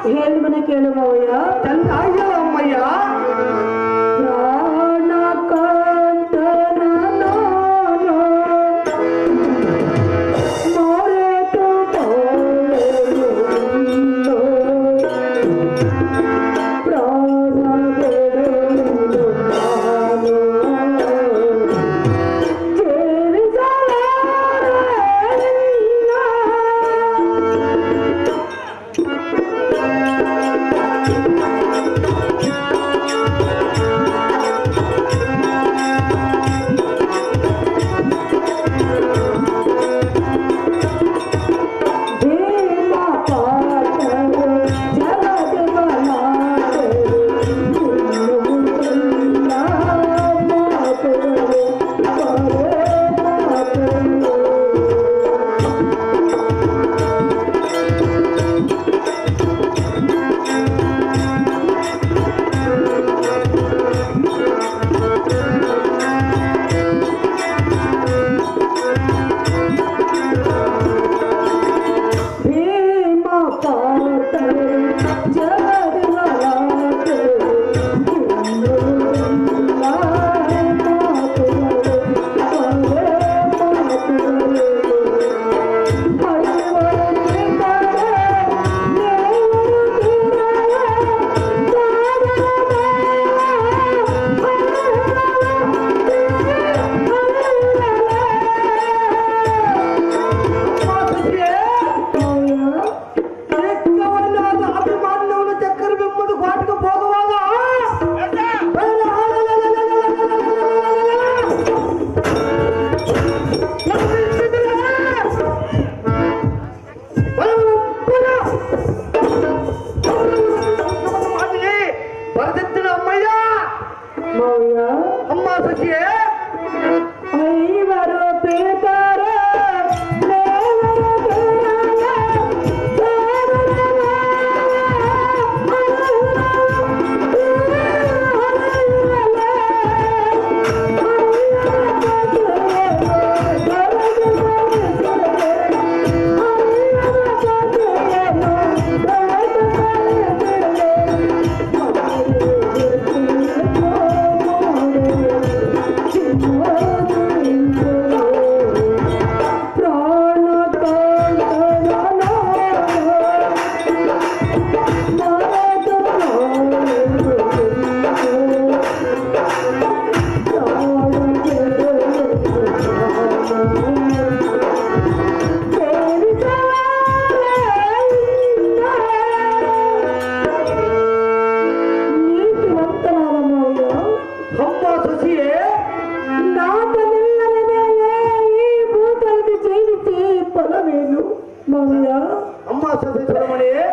ಹೇಳಿಮನೆ ಕೇಳು ಮಾವಯ್ಯ. ಚಂದ ಅಮ್ಮಯ್ಯ.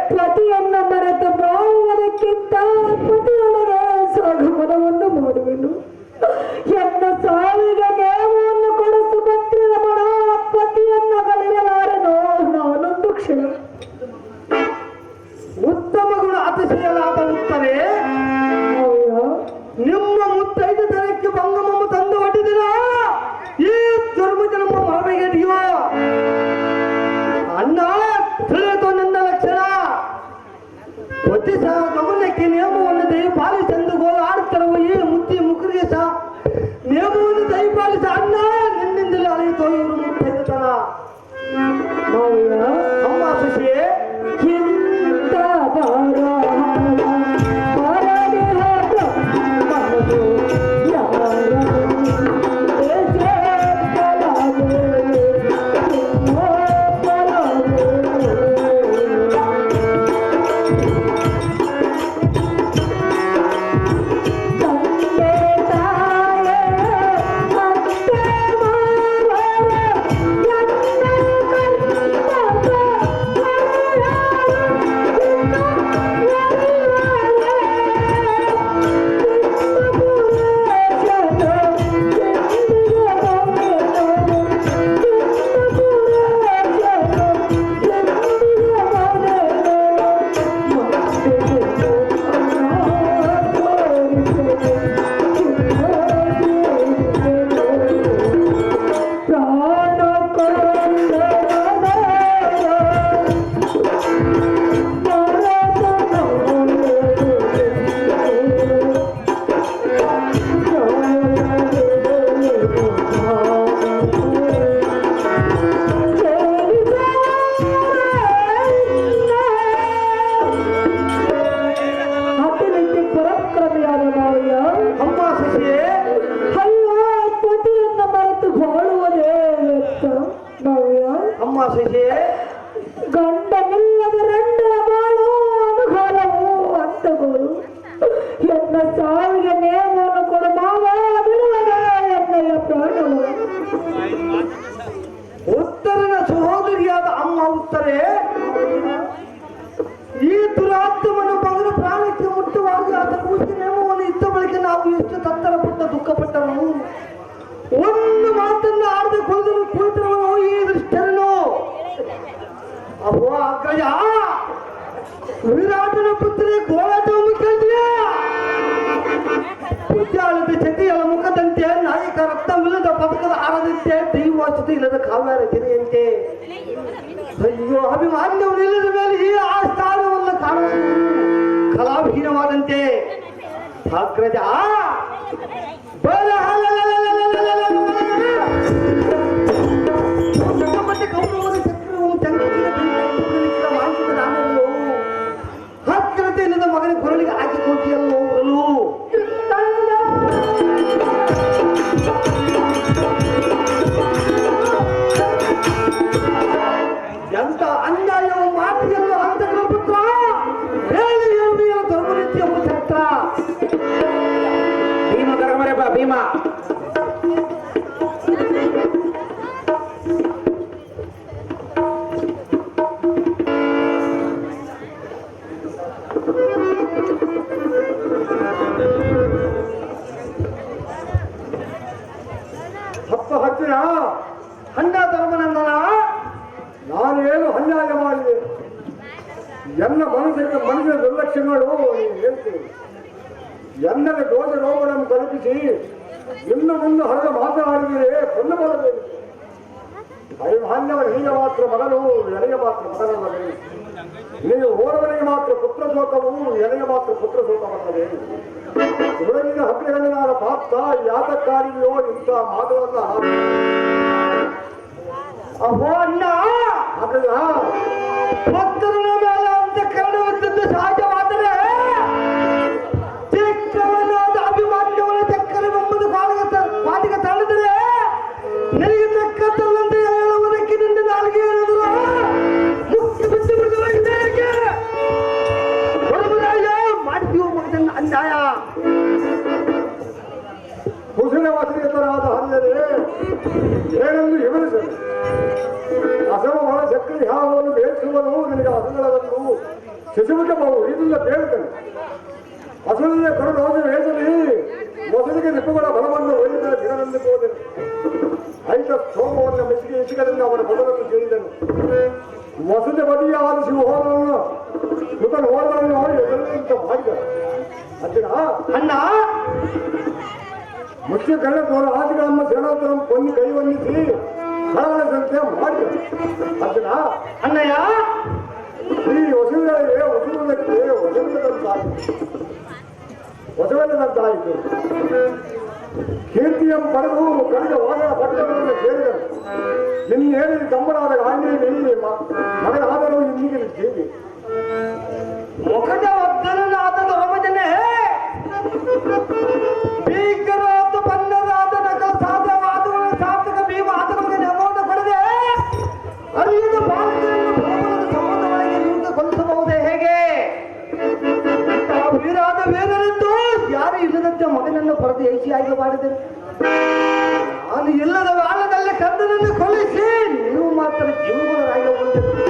ಪತಿಯನ್ನು ಮರೆತು ಬಾಳುವುದಕ್ಕಿಂತ ಪತಿಯೊಡನೆ ಸಾಗುವನವನ್ನು ಮಾಡುವೆನು. ಎನ್ನ ಸಾವಿಗೆ ನೇಮವನ್ನು ಕೊಡಿಸು ಭಕ್ತಿಯ ಮನ ಪತಿಯನ್ನು ಕಲಿಯಲಾರನು ನಾನೊಂದು ಕ್ಷಣ. ಉತ್ತಮ ಗುಣ ಅತಿಶಯಲಾದ ಉತ್ತರೇ ನಿಮ್ಮ ಮುತ್ತೈದು ತನಕ್ಕೆ ಭಂಗಮಮ್ಮ ತಂದು ಹೊಟ್ಟಿದಿರ ಈ ಧರ್ಮದ ನಮ್ಮ ಮರಬೇಗೆಡಿಯೋ ಅಣ್ಣ ತಿಳಿಯಿತು ನನ್ನ ಲಕ್ಷಣ. ಪತಿ ಸಹ ಗಮನಕ್ಕೆ ನಿಯಮವನ್ನು ದಯಪಾಲಿಸೆಂದು ಗೋಳಾಡುತ್ತಿರುವ ಈ ಮುತ್ತಿ ಮುಖರಿಗೆ ಸಹ ನಿಯಮವನ್ನು ದಯಪಾಲಿಸ ಅಣ್ಣ ನಿನ್ನಿಂದಲೇ ಅಳೆಯಿತು ಇವರು ಮುತ್ತೈದತನ. ಅಮ್ಮ ಶಶಿಯೇ ಗಂಡನಿಲ್ಲದ ರಂಡನ ಬಾಳು ಅನುಗಾಲವು ಅಂತಗೋಳು ಎನ್ನ ಸಾವಿಗೆ ನೇಮವನ್ನು ಕೊಡು ಮಾವ ಬಿಡುವದ ಎನ್ನಯ ಪ್ರಾಣವು. ಉತ್ತರನ ಸಹೋದರಿಯಾದ ಅಮ್ಮ ಉತ್ತರೆ ಈ ದುರಾತ್ಮವನ್ನು ಪಗಲು ಪ್ರಾಣಕ್ಕೆ ಮುಟ್ಟುವಾಗ ಆತ ಕೂಸಿ ನೇಮವನ್ನು ಇದ್ದ ಬಳಿಕ ನಾವು ಎಷ್ಟು ತತ್ತರಪಟ್ಟ ದುಃಖಪಟ್ಟನು. ಒಂದು ಮಾತನ್ನು ಆಡದೆ ಕುಳಿತರವನು ಈ ದೃಷ್ಟರನು. ಅಹೋ ಅಗ್ರಜ, ವಿರಾಟನ ಪುತ್ರಿ ಗೋಳಾಟವನ್ನು ಕೇಳಿದೆಯಾ? ಉದ್ಯಾನದ ಚಟಿಯಲ ಮುಖದಂತೆ, ನಾಯಕ ರಕ್ತವಿಲ್ಲದ ಪದಕದ ಆರದಂತೆ, ದೈವಾಸತೆ ಇಲ್ಲದ ಕಾವ್ಯ ರಚನೆಯಂತೆ. ಅಯ್ಯೋ, ಅಭಿಮಾನ್ಯವಿಲ್ಲದ ಮೇಲೆ ಈ ಆ ಸ್ಥಾನವನ್ನು ಕಾಣುವುದು ಕಲಾವಿಹೀನವಾದಂತೆ. ಅಗ್ರಜ ಮತ್ತೆ ಗೌರವದ ಚಕ್ರವನ್ನು ಮಾಂಸಿಕ ನಾಮಗಳು ಹತ್ತಿರತೆ ಇಲ್ಲದ ಮಗನ ಕೊರಳಿಗೆ ಹಾಕಿಕೊಟ್ಟಿಯಲ್ಲೋ ಎಂತ ಅನ್ಯಾಯವ ಮಾತಿಯನ್ನು ಅಂತಗಳ ಪುತ್ರ ಧರ್ಮರೀತಿಯ ಛತ್ರ ಭೀಮ ಕರಮರೆ ಬಾ ಭೀಮ. ಹತ್ತು ಹತ್ತಿರ ಅಣ್ಣ ಧರ್ಮನಂದನ, ನಾನೇನು ಅನ್ಯಾಯ ಮಾಡಿದೆ? ಎನ್ನ ಮನಸ್ಸಿನ ದುರ್ಲಕ್ಷ್ಯಗಳು ಹೇಳ್ತೀನಿ. ಎನ್ನದ ದೋಷ ರೋಗಗಳನ್ನು ತಲುಪಿಸಿ ಇನ್ನು ಮುಂದೆ ಹೊರಗೆ ಮಾತನಾಡಿದರೆ ಕೊಂದುಕೊಳ್ಳಬೇಕು. ಅಭಿಮಾನ್ಯವ ಹೀಗೆ ಮಾತ್ರ ಮಗನು, ಎಳೆಯ ಮಾತ್ರ ಮಗನಲ್ಲವೇ? ನೀವು ಓರ್ವನಿಗೆ ಮಾತ್ರ ಪುತ್ರ ಶೋಕವು, ಎಳೆಯ ಮಾತ್ರ ಪುತ್ರ ಶೋಕವಲ್ಲವೇ? ಹುಡುಗಿನ ಹಕ್ಕುಗಳನ್ನಾದ ಪಾತ್ರ ಯಾತಕ್ಕಾರಿಯೋ ಇಂಥ ಮಾತುಗಳನ್ನ ಅಹೋ ಅಣ್ಣ ಹಾಗಲ್ಲ. ಭಕ್ತರನ ಮೇಲೆ ಅಂತ ಕನ್ನಡವಿದ್ದದ್ದು ಸಹಜವಾದರೆ ಚಿಕ್ಕವನಾದ ಅಭಿಮಾನ್ಯವನ ಚಕ್ಕರವೆಂಬುದು ಪಾಟಿಗೆ ತಳೆದರೆ ನನಗೆ ತಕ್ಕಂತೆ ಹೇಳುವುದಕ್ಕೆ ನಿಂದ ನಾಲ್ಗೆ ಹೇಳಿದ್ರು ಮುಖ್ಯ ಬಿಟ್ಟು ಬಿಡುವುದಾಗಿದೆ. ಮಾಡ್ತೀವೋ ಮಗದನ್ನ ಅನ್ಯಾಯ. ಕುಶಲ ವಾಸನೆತರಾದ ಹಲ್ಲದೆ ಏನೆಂದು ವಿವರಿಸಲು ಅಸಮವಾದ ಸಕ್ಕರೆ ಹಾವನ್ನು ಬೇಯಿಸುವನು ನಿನಗೆ ಹಸುಗಳವನ್ನು ಶಿಶುವಿಕಬಹುದು ಇದನ್ನ ಬೇಡುತ್ತೇನೆ. ಹಸುವಿನ ಕರಡು ಹೋದ ವೇದನೆ ಮೊಸಲಿಗೆ ನಿಪ್ಪುಗಳ ಬಲವನ್ನು ಒಯ್ದ ದಿನವೆಂದು ಹೋದನು. ಐತ ಸೋಮವನ್ನು ಮೆಚ್ಚಿಗೆ ಇಸಿಗದಿಂದ ಅವನ ಬದಲನ್ನು ಕೇಳಿದನು. ಮೊಸಳೆ ಬದಿಯ ಆಲಿಸಿ ಹೋದವನ್ನು ಮುಖನ ಹೋದವನ್ನು ಎದುರಿಸಿಂತ ಮಾಡಿದನು. ಅಜ್ಜನ ಅಣ್ಣ ಮುಖ್ಯ ಕಳ್ಳ ತೋರ ಆದಿಗಳಮ್ಮ ಶರಣೋತ್ತರ ಕೊಂದು ಕೈ ವಂದಿಸಿ ಹಳವಳಿಸಂತೆ ಮಾಡಿದನು. ಅಜ್ಜನ ಅಣ್ಣಯ್ಯ, ಈ ಹೊಸಗಳಿಗೆ ಹೊಸವುದಕ್ಕೆ ಹೊಸವೆಲ್ಲದಂತಾಯಿತು. ಕೀರ್ತಿಯಂ ಪಡೆದು ಕಳೆದ ವಾದನ ಪಟ್ಟಣವನ್ನು ಸೇರಿದರು. ಇನ್ನೇಳಿ ತಮ್ಮನಾದ ಗಾಂಧಿಯಲ್ಲಿ ಮಗನಾದರೂ ಇನ್ನೀಗಿನ ಜೀವಿ ಮುಖದ ಒದ್ದನಾದ ಧರ್ಮಜನೇ ಭೀಕರಾದ ಬಣ್ಣದಾದ ನಕಲ ಸಾಧ್ಯವಾದಗಳ ಸಾರ್ಥಕ ಭೀಮ ಆತಗಳಿಗೆ ನೆಮವನ್ನು ಪಡೆದೆ ಅರಿಯದ ಬಾಲಕರನ್ನು ಭಗವನದ ಸಮೂಹದೊಳಗೆ ನಿಂತು ಕೊಲ್ಲಿಸಬಹುದೇ ಹೇಗೆ? ವೀರಾದ ವೀರರೆಂದು ಯಾರು ಇಲ್ಲದಂತೆ ಮಗನನ್ನು ಪಡೆದು ಏಸಿಯಾಗಿ ಮಾಡಿದರು. ನಾನು ಇಲ್ಲದ ಕಾಲದಲ್ಲಿ ಕಂದನನ್ನು ಕೊಲ್ಲಿಸಿ ನೀವು ಮಾತ್ರ ಜೀವಗಳಾಗಿ ಹೋಗಿದ್ದರು.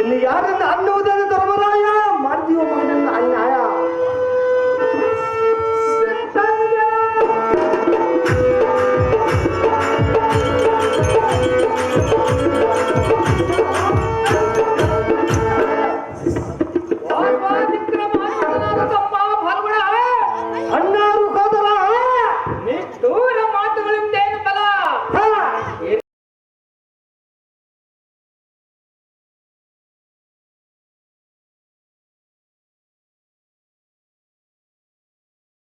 ಇನ್ನು ಯಾರನ್ನು ಅನ್ನುವುದು